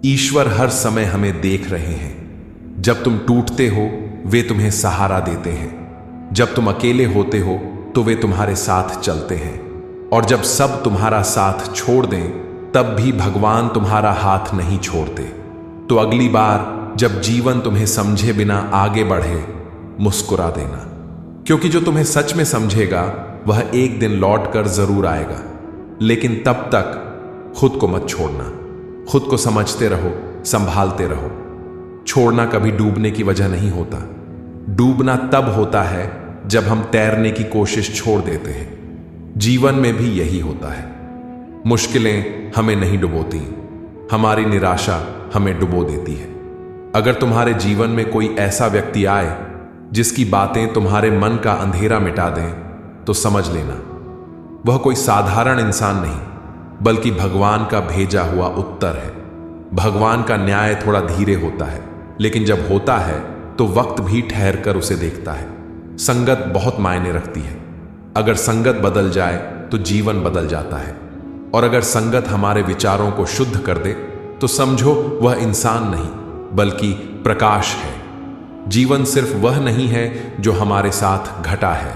ईश्वर हर समय हमें देख रहे हैं। जब तुम टूटते हो वे तुम्हें सहारा देते हैं, जब तुम अकेले होते हो तो वे तुम्हारे साथ चलते हैं, और जब सब तुम्हारा साथ छोड़ दें तब भी भगवान तुम्हारा हाथ नहीं छोड़ते। तो अगली बार जब जीवन तुम्हें समझे बिना आगे बढ़े, मुस्कुरा देना, क्योंकि जो तुम्हें सच में समझेगा वह एक दिन लौट कर जरूर आएगा। लेकिन तब तक खुद को मत छोड़ना। खुद को समझते रहो, संभालते रहो। छोड़ना कभी डूबने की वजह नहीं होता। डूबना तब होता है जब हम तैरने की कोशिश छोड़ देते हैं। जीवन में भी यही होता है। मुश्किलें हमें नहीं डुबोती, हमारी निराशा हमें डुबो देती है। अगर तुम्हारे जीवन में कोई ऐसा व्यक्ति आए जिसकी बातें तुम्हारे मन का अंधेरा मिटा दें, तो समझ लेना वह कोई साधारण इंसान नहीं, बल्कि भगवान का भेजा हुआ उत्तर है। भगवान का न्याय थोड़ा धीरे होता है, लेकिन जब होता है तो वक्त भी ठहर कर उसे देखता है। संगत बहुत मायने रखती है। अगर संगत बदल जाए तो जीवन बदल जाता है, और अगर संगत हमारे विचारों को शुद्ध कर दे तो समझो वह इंसान नहीं बल्कि प्रकाश है। जीवन सिर्फ वह नहीं है जो हमारे साथ घटा है,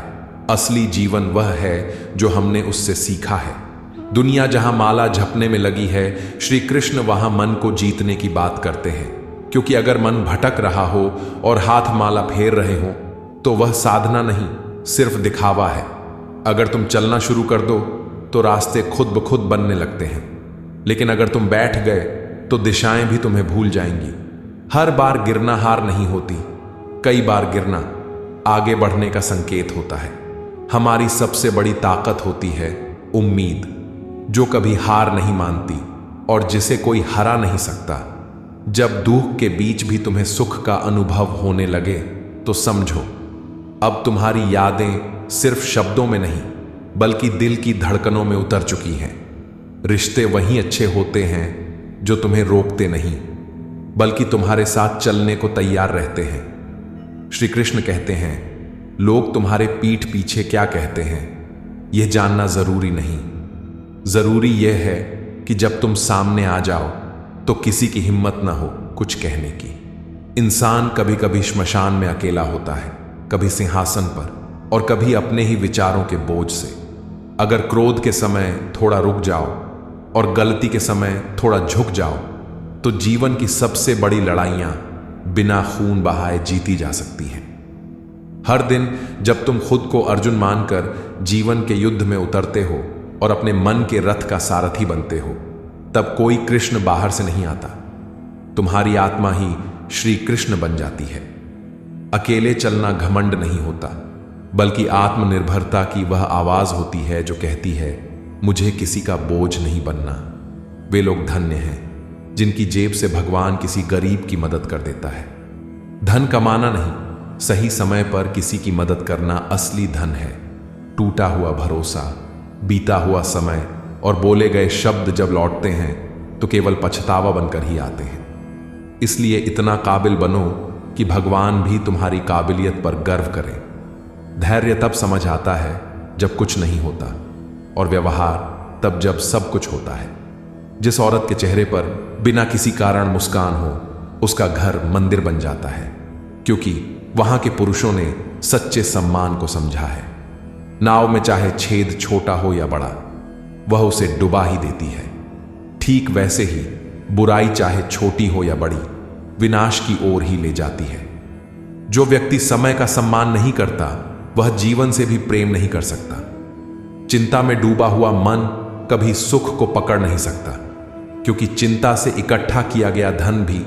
असली जीवन वह है जो हमने उससे सीखा है। दुनिया जहां माला जपने में लगी है, श्री कृष्ण वहां मन को जीतने की बात करते हैं। क्योंकि अगर मन भटक रहा हो और हाथ माला फेर रहे हो तो वह साधना नहीं, सिर्फ दिखावा है। अगर तुम चलना शुरू कर दो तो रास्ते खुद ब खुद बनने लगते हैं, लेकिन अगर तुम बैठ गए तो दिशाएं भी तुम्हें भूल जाएंगी। हर बार गिरना हार नहीं होती, कई बार गिरना आगे बढ़ने का संकेत होता है। हमारी सबसे बड़ी ताकत होती है उम्मीद, जो कभी हार नहीं मानती और जिसे कोई हरा नहीं सकता। जब दुख के बीच भी तुम्हें सुख का अनुभव होने लगे तो समझो अब तुम्हारी यादें सिर्फ शब्दों में नहीं बल्कि दिल की धड़कनों में उतर चुकी हैं। रिश्ते वही अच्छे होते हैं जो तुम्हें रोकते नहीं बल्कि तुम्हारे साथ चलने को तैयार रहते हैं। श्री कृष्ण कहते हैं, लोग तुम्हारे पीठ पीछे क्या कहते हैं यह जानना जरूरी नहीं। जरूरी यह है कि जब तुम सामने आ जाओ तो किसी की हिम्मत ना हो कुछ कहने की। इंसान कभी कभी श्मशान में अकेला होता है, कभी सिंहासन पर और कभी अपने ही विचारों के बोझ से। अगर क्रोध के समय थोड़ा रुक जाओ और गलती के समय थोड़ा झुक जाओ तो जीवन की सबसे बड़ी लड़ाइयां बिना खून बहाए जीती जा सकती हैं। हर दिन जब तुम खुद को अर्जुन मानकर जीवन के युद्ध में उतरते हो और अपने मन के रथ का सारथी बनते हो, तब कोई कृष्ण बाहर से नहीं आता, तुम्हारी आत्मा ही श्री कृष्ण बन जाती है। अकेले चलना घमंड नहीं होता बल्कि आत्मनिर्भरता की वह आवाज होती है जो कहती है, मुझे किसी का बोझ नहीं बनना। वे लोग धन्य हैं जिनकी जेब से भगवान किसी गरीब की मदद कर देता है। धन कमाना नहीं, सही समय पर किसी की मदद करना असली धन है। टूटा हुआ भरोसा, बीता हुआ समय और बोले गए शब्द जब लौटते हैं तो केवल पछतावा बनकर ही आते हैं। इसलिए इतना काबिल बनो कि भगवान भी तुम्हारी काबिलियत पर गर्व करें। धैर्य तब समझ आता है जब कुछ नहीं होता, और व्यवहार तब जब सब कुछ होता है। जिस औरत के चेहरे पर बिना किसी कारण मुस्कान हो, उसका घर मंदिर बन जाता है, क्योंकि वहां के पुरुषों ने सच्चे सम्मान को समझा है। नाव में चाहे छेद छोटा हो या बड़ा, वह उसे डुबा ही देती है। ठीक वैसे ही बुराई चाहे छोटी हो या बड़ी, विनाश की ओर ही ले जाती है। जो व्यक्ति समय का सम्मान नहीं करता वह जीवन से भी प्रेम नहीं कर सकता। चिंता में डूबा हुआ मन कभी सुख को पकड़ नहीं सकता, क्योंकि चिंता से इकट्ठा किया गया धन भी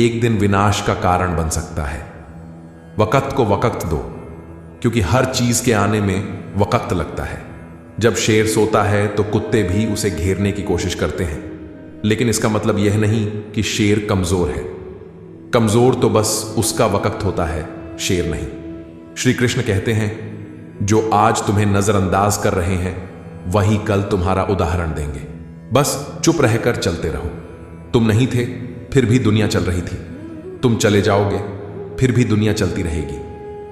एक दिन विनाश का कारण बन सकता है। वक्त को वक्त दो, क्योंकि हर चीज के आने में वक्त लगता है। जब शेर सोता है तो कुत्ते भी उसे घेरने की कोशिश करते हैं, लेकिन इसका मतलब यह नहीं कि शेर कमजोर है। कमजोर तो बस उसका वक्त होता है, शेर नहीं। श्री कृष्ण कहते हैं, जो आज तुम्हें नजरअंदाज कर रहे हैं वही कल तुम्हारा उदाहरण देंगे। बस चुप रहकर चलते रहो। तुम नहीं थे फिर भी दुनिया चल रही थी, तुम चले जाओगे फिर भी दुनिया चलती रहेगी।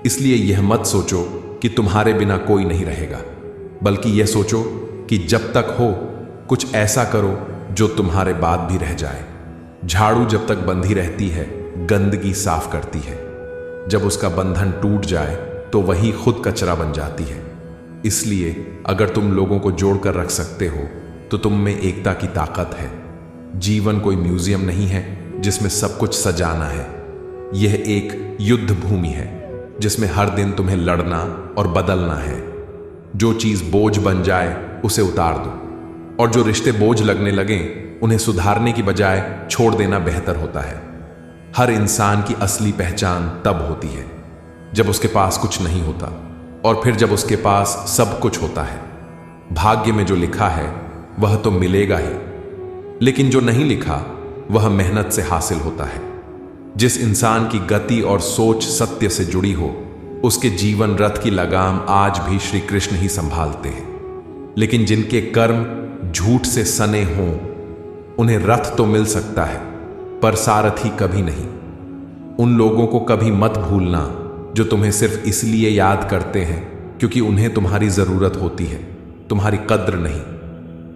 इसलिए यह मत सोचो कि तुम्हारे बिना कोई नहीं रहेगा, बल्कि यह सोचो कि जब तक हो कुछ ऐसा करो जो तुम्हारे बाद भी रह जाए। झाड़ू जब तक बंधी रहती है गंदगी साफ करती है, जब उसका बंधन टूट जाए तो वही खुद कचरा बन जाती है। इसलिए अगर तुम लोगों को जोड़कर रख सकते हो तो तुम में एकता की ताकत है। जीवन कोई म्यूजियम नहीं है जिसमें सब कुछ सजाना है। यह एक युद्ध भूमि है जिसमें हर दिन तुम्हें लड़ना और बदलना है। जो चीज बोझ बन जाए उसे उतार दो, और जो रिश्ते बोझ लगने लगें उन्हें सुधारने की बजाय छोड़ देना बेहतर होता है। हर इंसान की असली पहचान तब होती है जब उसके पास कुछ नहीं होता, और फिर जब उसके पास सब कुछ होता है। भाग्य में जो लिखा है वह तो मिलेगा ही, लेकिन जो नहीं लिखा वह मेहनत से हासिल होता है। जिस इंसान की गति और सोच सत्य से जुड़ी हो, उसके जीवन रथ की लगाम आज भी श्री कृष्ण ही संभालते हैं। लेकिन जिनके कर्म झूठ से सने हों, उन्हें रथ तो मिल सकता है पर सारथी कभी नहीं। उन लोगों को कभी मत भूलना जो तुम्हें सिर्फ इसलिए याद करते हैं क्योंकि उन्हें तुम्हारी जरूरत होती है, तुम्हारी कद्र नहीं।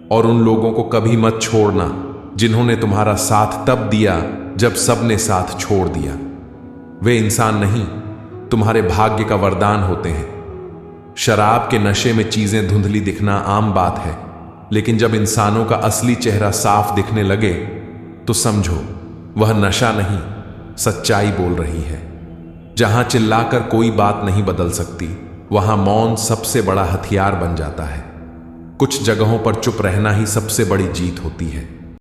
और उन लोगों को कभी मत छोड़ना जिन्होंने तुम्हारा साथ तब दिया जब सबने साथ छोड़ दिया। वे इंसान नहीं, तुम्हारे भाग्य का वरदान होते हैं। शराब के नशे में चीजें धुंधली दिखना आम बात है, लेकिन जब इंसानों का असली चेहरा साफ दिखने लगे तो समझो वह नशा नहीं, सच्चाई बोल रही है। जहां चिल्लाकर कोई बात नहीं बदल सकती, वहां मौन सबसे बड़ा हथियार बन जाता है। कुछ जगहों पर चुप रहना ही सबसे बड़ी जीत होती है।